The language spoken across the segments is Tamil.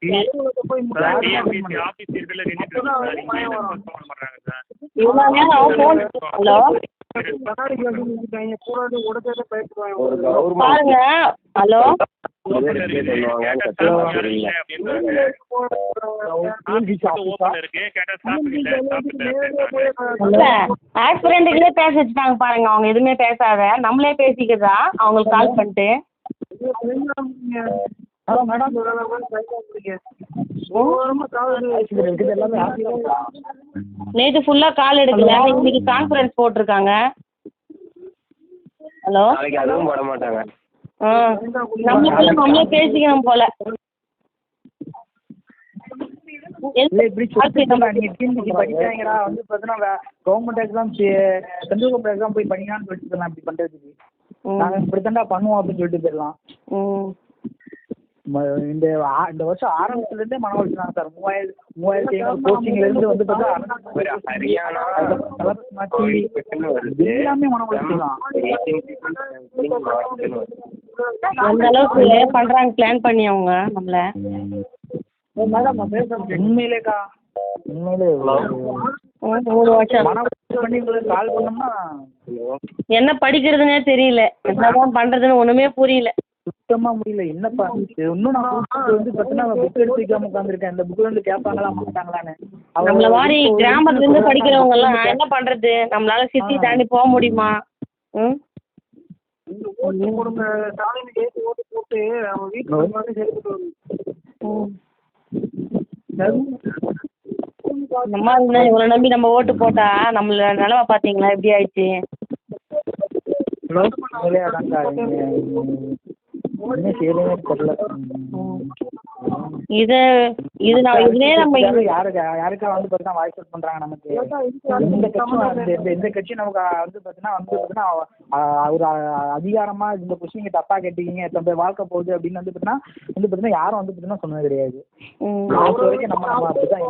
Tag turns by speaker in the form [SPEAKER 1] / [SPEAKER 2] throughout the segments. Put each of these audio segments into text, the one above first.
[SPEAKER 1] ஹலோ பாருங்க. ஹலோ ஆக்சிடென்ட்டுகளே பேச வச்சுட்டாங்க பாருங்க. அவங்க எதுவுமே பேசாத நம்மளே பேசிக்கிறதா அவங்களுக்கு கால் பண்ணிட்டு. நேற்று ஃபுல்லாக கால் எடுக்கல, இன்னைக்கு கான்ஃபரன்ஸ் போட்டிருக்காங்க. ஹலோ
[SPEAKER 2] அதுவும் போட மாட்டாங்க.
[SPEAKER 1] நம்மளுக்குள்ள நம்மளே பேசிக்கணும் போல.
[SPEAKER 3] படிச்சாங்கடா வந்து பார்த்தீங்கன்னா government exam central government exam போய் பண்ணிக்கலாம்னு சொல்லிட்டு போயிடலாம். இப்படி பண்ணுறதுக்கு நாங்கள் இப்படித்தாண்டா பண்ணுவோம் அப்படின்னு சொல்லிட்டு போயிடலாம். இந்த வருஷம் ஆரம்பத்துலேருந்தே மன வளர்ச்சி சார். 3500 கோச்சிங்லேருந்து வந்து எல்லாமே மன வளர்ச்சி தான்.
[SPEAKER 1] அந்த அளவுக்கு பண்ணுறாங்க பிளான் பண்ணி அவங்க நம்மளை.
[SPEAKER 3] உண்மையிலேக்கா உண்மையிலே
[SPEAKER 1] 3 வருஷம்
[SPEAKER 3] பண்ணி கால் பண்ணோம்னா
[SPEAKER 1] என்ன படிக்கிறதுனே தெரியல, என்னதான் பண்ணுறதுன்னு ஒன்றுமே புரியல.
[SPEAKER 3] சுத்தமா முடியல. என்னப்பா இன்னும் நான் வந்து பார்த்தீங்கன்னா புக் எடுத்து வைக்காம உட்காந்துருக்கேன். இந்த புக்கில் வந்து கேட்பாங்களா மாட்டாங்களான்னு.
[SPEAKER 1] நம்மள மாதிரி கிராமத்துலேருந்து படிக்கிறவங்க எல்லாம் என்ன பண்ணுறது? நம்மளால சிட்டி தாண்டி போக முடியுமா? இந்த மாதிரி இவங்களை நம்பி நம்ம ஓட்டு போட்டா நம்மள நிலவை பார்த்தீங்களா எப்படி ஆயிடுச்சு? இது நான் இதுலயே நம்ம
[SPEAKER 3] யாருக்கா வந்து பார்த்தீங்கன்னா வாய்ஸ் அவுட் பண்றாங்க நமக்கு. இந்த கட்சி நமக்கு வந்து பார்த்தீங்கன்னா ஒரு அதிகாரமா இந்த கொஸ்டின் நீங்க தப்பா கேட்டீங்க தம்ப வாழ்க்கை போகுது அப்படின்னு வந்து பார்த்தீங்கன்னா யாரும் வந்து பார்த்தீங்கன்னா சொன்னது கிடையாது. வரைக்கும் நம்ம அப்படிதான்.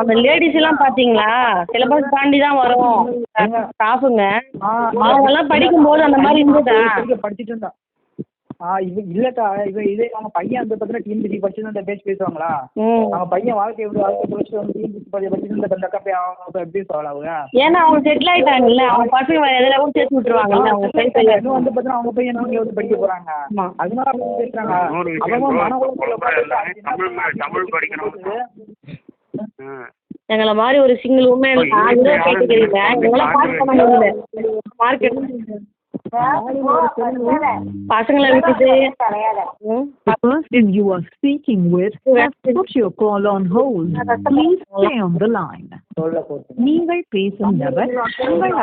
[SPEAKER 1] அந்த லேடிஸ் எல்லாம் பாத்தீங்களா சிலபஸ் தாண்டி தான் வரும் ஸ்டாஃபுங்க. அவங்க எல்லாம் படிக்கும் போது அந்த மாதிரி இருந்ததா?
[SPEAKER 3] படிச்சுட்டு இருந்தா இல்லக்கா இதே அவங்க பையன் வந்து பார்த்தீங்கன்னா டிஎன்பிசி படிச்சுட்டு அந்த பேச்சு பேசுவாங்களா? அவங்க பையன் வாழ்க்கை படிச்சுட்டு வந்து டிஎன்பிசி படிச்சுட்டு இந்த அக்கா எப்படி சொல்ல அவங்க?
[SPEAKER 1] ஏன்னா அவங்க செட்டில் ஆயிட்டாங்கல்ல, அவங்க பசங்க எதில் கூட சேர்த்து விட்டுருவாங்கல்ல. அவங்க
[SPEAKER 3] இன்னும் வந்து பார்த்தீங்கன்னா அவங்க பையன் இங்கே வந்து படிக்க போறாங்க. அதனால அப்படி பேசுறாங்க.
[SPEAKER 1] எங்களை மாதிரி ஒரு சிங்கிள் உமன் கேட்டுக்கிறீங்க, எங்களாம் பாஸ் பண்ண முடியல மார்க்கெட். பசங்களை விட்டுட்டு
[SPEAKER 4] The person you are speaking with has put your call on hold. Please stay on the line. நீங்கள் பேசும் நபர் உங்கள்